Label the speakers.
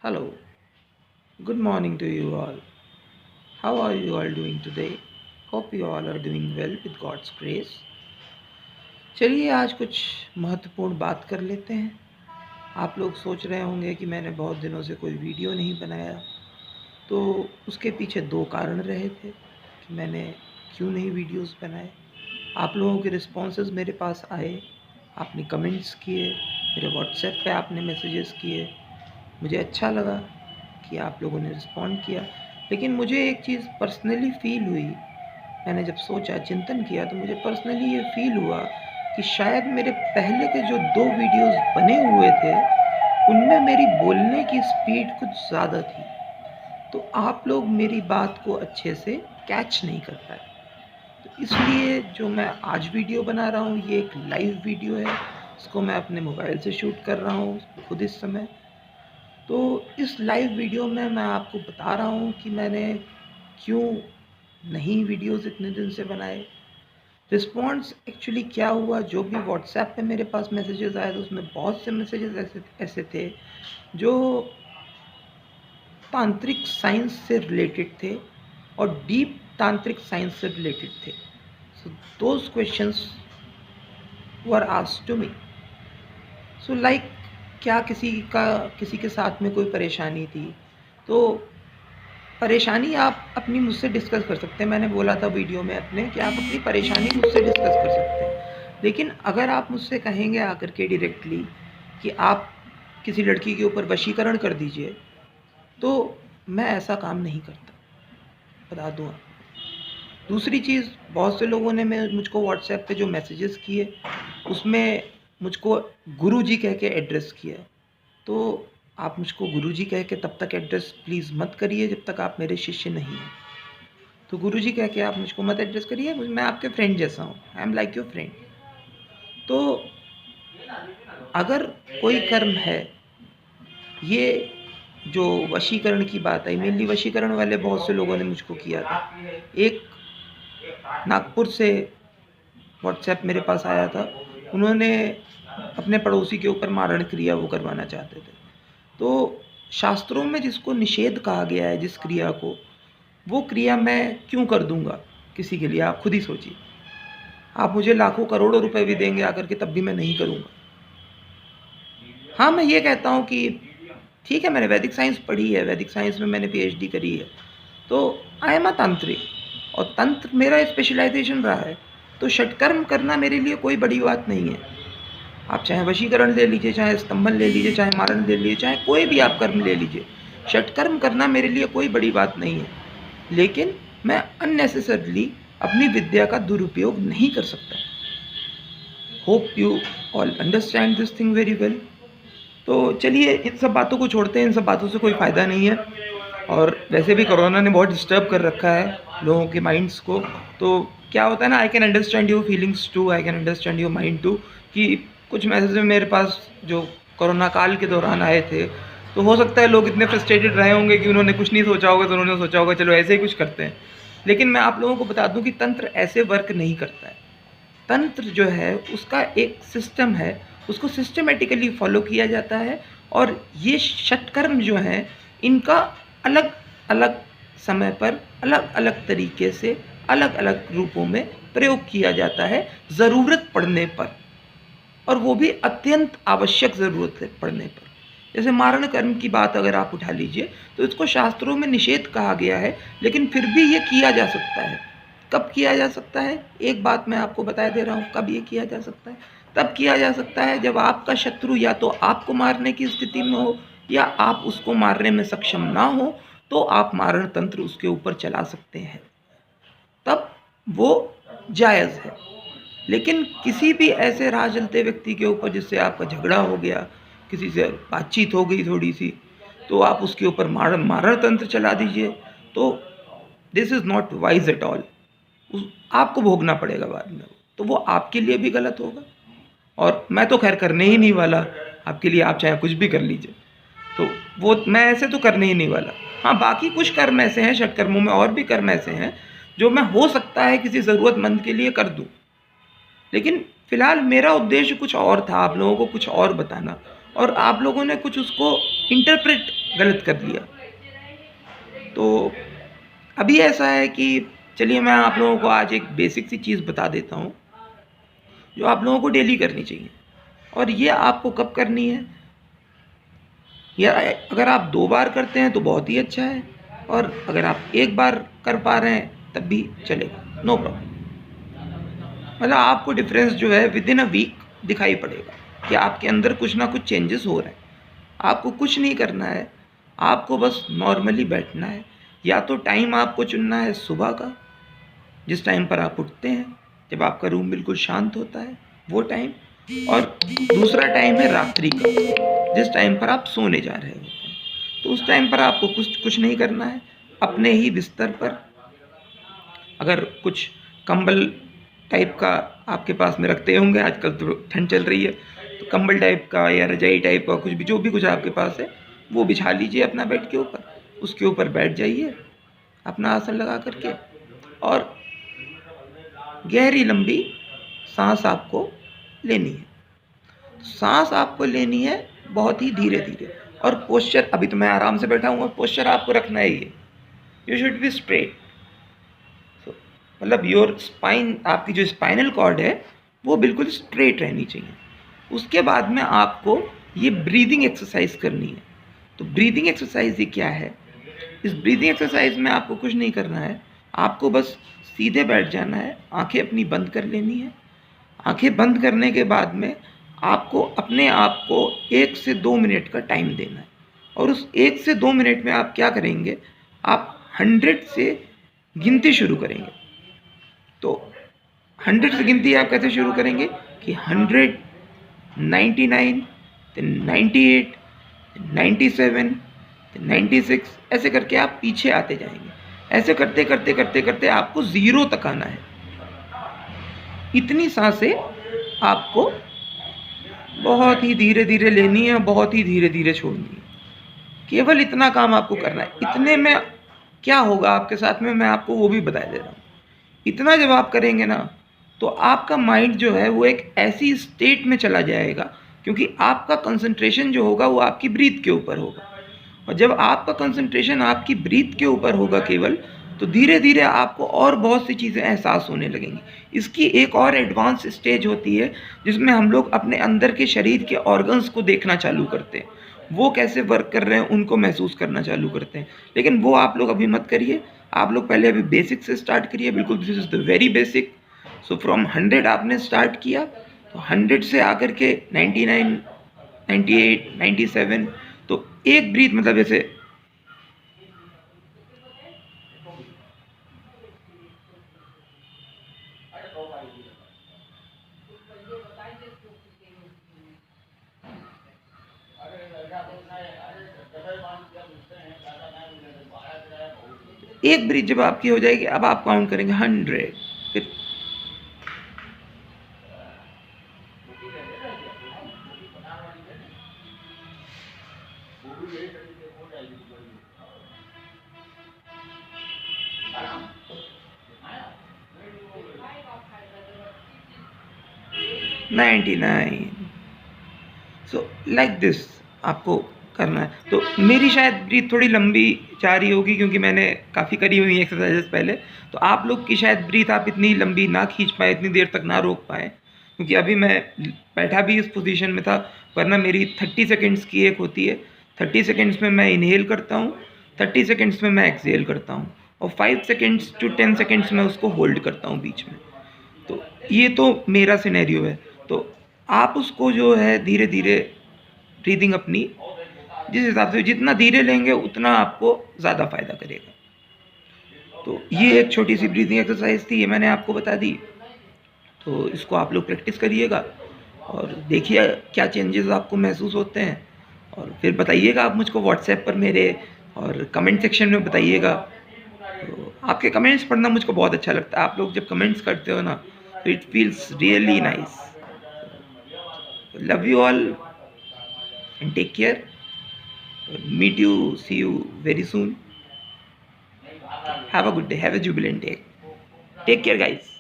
Speaker 1: Hello, good morning to you all. How are you all doing today? Hope you all are doing well with God's grace. चलिए आज कुछ महत्वपूर्ण बात कर लेते हैं। आप लोग सोच रहे होंगे कि मैंने बहुत दिनों से कोई वीडियो नहीं बनाया, तो उसके पीछे दो कारण रहे थे कि मैंने क्यों नहीं वीडियोस बनाए। आप लोगों के रिस्पॉन्सेज मेरे पास आए, आपने कमेंट्स किए, मेरे व्हाट्सएप पे आपने मैसेजेस किए, मुझे अच्छा लगा कि आप लोगों ने रिस्पॉन्ड किया। लेकिन मुझे एक चीज़ पर्सनली फ़ील हुई, मैंने जब सोचा, चिंतन किया, तो मुझे पर्सनली ये फ़ील हुआ कि शायद मेरे पहले के जो 2 वीडियोज़ बने हुए थे, उनमें मेरी बोलने की स्पीड कुछ ज़्यादा थी। तो आप लोग मेरी बात को अच्छे से कैच नहीं कर पाए। तो इसलिए जो मैं आज वीडियो बना रहा हूँ, ये एक लाइव वीडियो है। इसको मैं अपने मोबाइल से शूट कर रहा हूँ खुद इस समय। तो इस लाइव वीडियो में मैं आपको बता रहा हूँ कि मैंने क्यों नहीं वीडियोस इतने दिन से बनाए। रिस्पॉन्स एक्चुअली क्या हुआ, जो भी व्हाट्सएप पे मेरे पास मैसेजेस आए, तो उसमें बहुत से मैसेजेस ऐसे थे जो तांत्रिक साइंस से रिलेटेड थे और डीप तांत्रिक साइंस से रिलेटेड थे। So those questions were asked to me. So like, क्या किसी के साथ में कोई परेशानी थी, तो परेशानी आप अपनी मुझसे डिस्कस कर सकते हैं। मैंने बोला था वीडियो में अपने कि आप अपनी परेशानी मुझसे डिस्कस कर सकते हैं। लेकिन अगर आप मुझसे कहेंगे आकर के डायरेक्टली कि आप किसी लड़की के ऊपर वशीकरण कर दीजिए, तो मैं ऐसा काम नहीं करता, बता दूँ आपको। दूसरी चीज़, बहुत से लोगों ने मुझको व्हाट्सएप पे जो मैसेजेस किए, उसमें मुझको गुरुजी कह के एड्रेस किया। तो आप मुझको गुरुजी कह के तब तक एड्रेस प्लीज़ मत करिए जब तक आप मेरे शिष्य नहीं हैं। तो गुरुजी कह के आप मुझको मत एड्रेस करिए, मैं आपके फ्रेंड जैसा हूँ, I am like your friend. तो अगर कोई कर्म है, ये जो वशीकरण की बात आई, मेनली वशीकरण वाले बहुत से लोगों ने मुझको किया था। एक नागपुर से व्हाट्सएप मेरे पास आया था, उन्होंने अपने पड़ोसी के ऊपर मारण क्रिया वो करवाना चाहते थे। तो शास्त्रों में जिसको निषेध कहा गया है, जिस क्रिया को, वो क्रिया मैं क्यों कर दूंगा किसी के लिए? आप खुद ही सोचिए। आप मुझे लाखों करोड़ों रुपए भी देंगे आकर के, तब भी मैं नहीं करूंगा। हाँ, मैं ये कहता हूँ कि ठीक है, मैंने वैदिक साइंस पढ़ी है, वैदिक साइंस में मैंने पीएचडी करी है, तो आई एम अ तांत्रिक और तंत्र मेरा स्पेशलाइजेशन रहा है। तो षटकर्म करना मेरे लिए कोई बड़ी बात नहीं है। आप चाहे वशीकरण ले लीजिए, चाहे स्तंभन ले लीजिए, चाहे मारण ले लीजिए, चाहे कोई भी आप कर्म ले लीजिए, षटकर्म करना मेरे लिए कोई बड़ी बात नहीं है। लेकिन मैं अननेसेसरली अपनी विद्या का दुरुपयोग नहीं कर सकता। Hope you all understand this thing very well. तो चलिए, इन सब बातों को छोड़ते हैं, इन सब बातों से कोई फ़ायदा नहीं है। और वैसे भी कोरोना ने बहुत डिस्टर्ब कर रखा है लोगों के माइंड्स को। तो क्या होता है ना, I can understand your feelings too, I can understand your mind too, कि कुछ मैसेज मेरे पास जो कोरोना काल के दौरान आए थे, तो हो सकता है लोग इतने फ्रस्ट्रेटेड रहे होंगे कि उन्होंने कुछ नहीं सोचा होगा, तो उन्होंने सोचा होगा चलो ऐसे ही कुछ करते हैं। लेकिन मैं आप लोगों को बता दूं कि तंत्र ऐसे वर्क नहीं करता है। तंत्र जो है उसका एक सिस्टम है, उसको सिस्टमेटिकली फॉलो किया जाता है। और ये षटकर्म जो हैं, इनका अलग अलग समय पर अलग अलग तरीके से अलग अलग रूपों में प्रयोग किया जाता है, ज़रूरत पड़ने पर, और वो भी अत्यंत आवश्यक ज़रूरत पड़ने पर। जैसे मारण कर्म की बात अगर आप उठा लीजिए, तो इसको शास्त्रों में निषेध कहा गया है, लेकिन फिर भी ये किया जा सकता है। कब किया जा सकता है? एक बात मैं आपको बता दे रहा हूँ, कब ये किया जा सकता है। तब किया जा सकता है जब आपका शत्रु या तो आपको मारने की स्थिति में हो, या आप उसको मारने में सक्षम ना हो, तो आप मारण तंत्र उसके ऊपर चला सकते हैं, तब वो जायज़ है। लेकिन किसी भी ऐसे राह चलते व्यक्ति के ऊपर जिससे आपका झगड़ा हो गया, किसी से बातचीत हो गई थोड़ी सी, तो आप उसके ऊपर मारण तंत्र चला दीजिए, तो this is not wise at all. आपको भोगना पड़ेगा बाद में, तो वो आपके लिए भी गलत होगा। और मैं तो खैर करने ही नहीं वाला आपके लिए, आप चाहे कुछ भी कर लीजिए, तो वो मैं ऐसे तो करने ही नहीं वाला। हाँ, बाकी कुछ कर्म ऐसे हैं, षटकर्मों में और भी कर्म ऐसे हैं जो मैं हो सकता है किसी ज़रूरतमंद के लिए कर दूँ। लेकिन फ़िलहाल मेरा उद्देश्य कुछ और था, आप लोगों को कुछ और बताना, और आप लोगों ने कुछ उसको इंटरप्रेट गलत कर लिया। तो अभी ऐसा है कि चलिए मैं आप लोगों को आज एक बेसिक सी चीज़ बता देता हूँ, जो आप लोगों को डेली करनी चाहिए। और ये आपको कब करनी है, या अगर आप 2 बार करते हैं तो बहुत ही अच्छा है, और अगर आप 1 बार कर पा रहे हैं तब भी चलेगा, नो प्रॉब्लम। मतलब आपको डिफरेंस जो है विदिन अ वीक दिखाई पड़ेगा कि आपके अंदर कुछ ना कुछ चेंजेस हो रहे हैं। आपको कुछ नहीं करना है, आपको बस नॉर्मली बैठना है। या तो टाइम आपको चुनना है सुबह का, जिस टाइम पर आप उठते हैं, जब आपका रूम बिल्कुल शांत होता है वो टाइम, और दूसरा टाइम है रात्रि का, जिस टाइम पर आप सोने जा रहे होते हैं। तो उस टाइम पर आपको कुछ कुछ नहीं करना है। अपने ही बिस्तर पर, अगर कुछ कंबल टाइप का आपके पास में रखते होंगे, आजकल तो ठंड चल रही है, तो कंबल टाइप का या रजाई टाइप का कुछ भी, जो भी कुछ आपके पास है वो बिछा लीजिए अपना बेड के ऊपर। उसके ऊपर बैठ जाइए अपना आसन लगा करके, और गहरी लंबी सांस आपको लेनी है। सांस आपको लेनी है बहुत ही धीरे धीरे। और पोस्चर, अभी तो मैं आराम से बैठा हूँ, और पोस्चर आपको रखना है ये, यू शुड बी स्ट्रेट। मतलब योर स्पाइन, आपकी जो स्पाइनल कॉर्ड है वो बिल्कुल स्ट्रेट रहनी चाहिए। उसके बाद में आपको ये ब्रीदिंग एक्सरसाइज करनी है। तो ब्रीदिंग एक्सरसाइज ये क्या है, इस ब्रीदिंग एक्सरसाइज में आपको कुछ नहीं करना है, आपको बस सीधे बैठ जाना है, आंखें अपनी बंद कर लेनी है। आंखें बंद करने के बाद में आपको अपने आप को 1 से 2 मिनट का टाइम देना है। और उस 1 से 2 मिनट में आप क्या करेंगे, आप 100 से गिनती शुरू करेंगे। तो 100 से गिनती आप कैसे शुरू करेंगे कि 100, 99, then 98, 97, 96, ऐसे करके आप पीछे आते जाएंगे। ऐसे करते करते करते करते आपको 0 तक आना है। इतनी सांसें आपको बहुत ही धीरे धीरे लेनी है, बहुत ही धीरे धीरे छोड़नी है। केवल इतना काम आपको करना है। इतने में क्या होगा आपके साथ में, मैं आपको वो भी बता दे रहा हूँ। इतना जब आप करेंगे ना, तो आपका माइंड जो है वो एक ऐसी स्टेट में चला जाएगा, क्योंकि आपका कंसंट्रेशन जो होगा वो आपकी ब्रीथ के ऊपर होगा। और जब आपका कंसंट्रेशन आपकी ब्रीथ के ऊपर होगा केवल, तो धीरे धीरे आपको और बहुत सी चीज़ें एहसास होने लगेंगी। इसकी एक और एडवांस स्टेज होती है, जिसमें हम लोग अपने अंदर के शरीर के ऑर्गन्स को देखना चालू करते हैं, वो कैसे वर्क कर रहे हैं उनको महसूस करना चालू करते हैं। लेकिन वो आप लोग अभी मत करिए, आप लोग पहले अभी बेसिक से स्टार्ट करिए। बिल्कुल this is the very basic. So from 100 आपने स्टार्ट किया, तो 100 से आकर के 99, 98, 97, तो एक ब्रीथ, मतलब जैसे एक ब्रीथ जब आपकी हो जाएगी, अब आप काउंट करेंगे 100, फिर 99। सो लाइक दिस आपको करना है। तो मेरी शायद ब्रीथ थोड़ी लंबी जा रही होगी, क्योंकि मैंने काफ़ी करी हुई एक्सरसाइजेस पहले। तो आप लोग की शायद ब्रीथ आप इतनी लंबी ना खींच पाए, इतनी देर तक ना रोक पाए, क्योंकि अभी मैं बैठा भी इस पोजीशन में था। वरना मेरी 30 सेकेंड्स की एक होती है, 30 सेकेंड्स में मैं इनहेल करता हूँ, 30 सेकेंड्स में मैं एक्सहेल करता हूँ, और 5 सेकेंड्स टू 10 सेकेंड्स में उसको होल्ड करता हूँ बीच में। तो ये तो मेरा सिनेरियो है। तो आप उसको जो है धीरे धीरे ब्रीदिंग अपनी, जिस हिसाब से जितना धीरे लेंगे उतना आपको ज़्यादा फ़ायदा करेगा। तो ये एक छोटी सी ब्रीदिंग एक्सरसाइज थी, ये मैंने आपको बता दी। तो इसको आप लोग प्रैक्टिस करिएगा, और देखिए क्या चेंजेस आपको महसूस होते हैं। और फिर बताइएगा आप मुझको व्हाट्सएप पर मेरे, और कमेंट सेक्शन में बताइएगा। तो आपके कमेंट्स पढ़ना मुझको बहुत अच्छा लगता है। आप लोग जब कमेंट्स करते हो ना, तो it feels really nice. Love you all and take care. Meet you, see you very soon. Have a good day, have a jubilant day. Take care, guys.